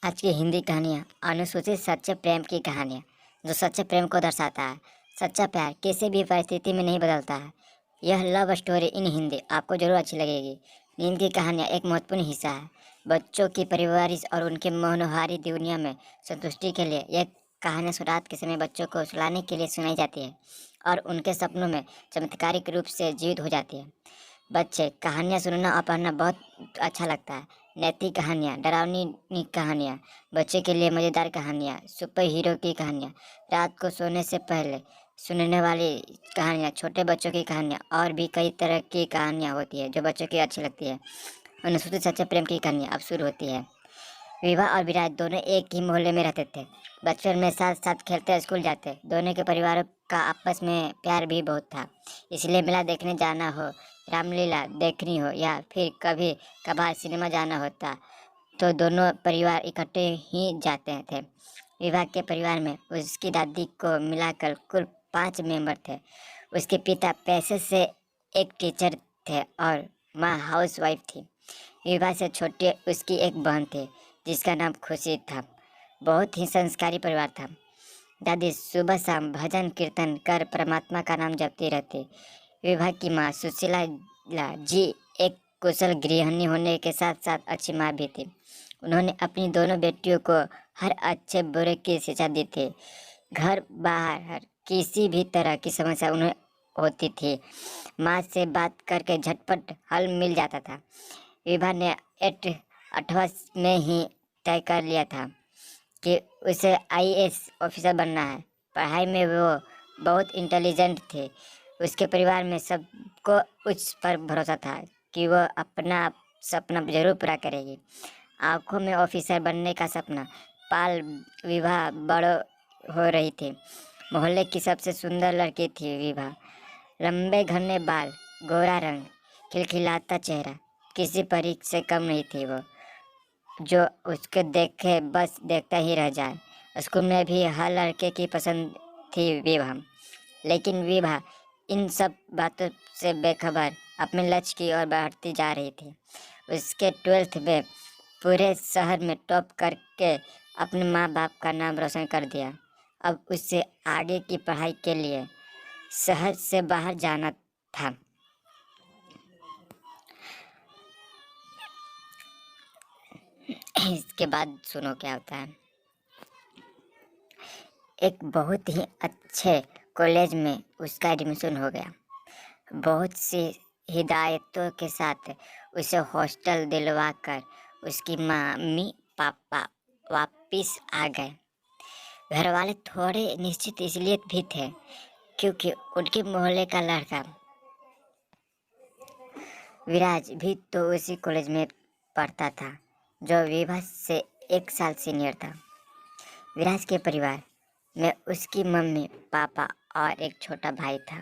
आज की हिंदी कहानियाँ अनुसूचित सच्चे प्रेम की कहानियाँ जो सच्चे प्रेम को दर्शाता है। सच्चा प्यार किसी भी परिस्थिति में नहीं बदलता है। यह लव स्टोरी इन हिंदी आपको जरूर अच्छी लगेगी। नींद की कहानियाँ एक महत्वपूर्ण हिस्सा है। बच्चों की परिवारिश और उनके मनोहारी दुनिया में संतुष्टि के लिए यह कहानियाँ रात के समय बच्चों को सुलाने के लिए सुनाई जाती है और उनके सपनों में चमत्कारिक रूप से जीवित हो जाती है। बच्चे कहानियाँ सुनना और पढ़ना बहुत अच्छा लगता है। नैतिक कहानियाँ, डरावनी कहानियाँ, बच्चे के लिए मज़ेदार कहानियाँ, सुपर हीरो की कहानियाँ, रात को सोने से पहले सुनने वाली कहानियाँ, छोटे बच्चों की कहानियाँ और भी कई तरह की कहानियाँ होती है जो बच्चों की अच्छी लगती है। अनुसूचित सच्चे प्रेम की कहानियाँ अब शुरू होती है। विवाह और विराज दोनों एक ही मोहल्ले में रहते थे। बचपन में साथ साथ खेलते स्कूल जाते। दोनों के परिवारों का आपस में प्यार भी बहुत था। इसलिए मेला देखने जाना हो, रामलीला देखनी हो या फिर कभी कभार सिनेमा जाना होता तो दोनों परिवार इकट्ठे ही जाते थे। विवाह के परिवार में उसकी दादी को मिलाकर कुल 5 मेंबर थे। उसके पिता पैसे से एक टीचर थे और माँ हाउस वाइफ थी। विवाह से छोटी उसकी एक बहन थी जिसका नाम खुशी था। बहुत ही संस्कारी परिवार था। दादी सुबह शाम भजन कीर्तन कर परमात्मा का नाम जपती रहती। विवाह की माँ सुशीला जी एक कुशल गृहिणी होने के साथ साथ अच्छी माँ भी थी। उन्होंने अपनी दोनों बेटियों को हर अच्छे बुरे की शिक्षा दी थी। घर बाहर किसी भी तरह की समस्या उन्हें होती थी, माँ से बात करके झटपट हल मिल जाता था। विभा ने 8वां में ही तय कर लिया था कि उसे आईएएस ऑफिसर बनना है। पढ़ाई में वो बहुत इंटेलिजेंट थे। उसके परिवार में सबको उस पर भरोसा था कि वह अपना सपना जरूर पूरा करेगी। आंखों में ऑफिसर बनने का सपना पाल विभा बड़ो हो रही थी। मोहल्ले की सबसे सुंदर लड़की थी विभा। लंबे घने बाल, गोरा रंग, खिलखिलाता चेहरा, किसी परी से कम नहीं थी वो, जो उसके देखे बस देखता ही रह जाए। स्कूल में भी हर लड़के की पसंद थी विभा, लेकिन विभा इन सब बातों से बेखबर अपने लक्ष्य की ओर बढ़ती जा रही थी। उसके 12th में पूरे शहर में टॉप करके अपने माँ बाप का नाम रोशन कर दिया। अब उसे आगे की पढ़ाई के लिए शहर से बाहर जाना था। इसके बाद सुनो क्या होता है। एक बहुत ही अच्छे कॉलेज में उसका एडमिशन हो गया। बहुत सी हिदायतों के साथ उसे हॉस्टल दिलवाकर उसकी मम्मी पापा वापिस आ गए। घर वाले थोड़े निश्चित इसलिए भी थे क्योंकि उनके मोहल्ले का लड़का विराज भी तो उसी कॉलेज में पढ़ता था जो विभा से 1 साल सीनियर था। विराज के परिवार में उसकी मम्मी पापा और एक छोटा भाई था।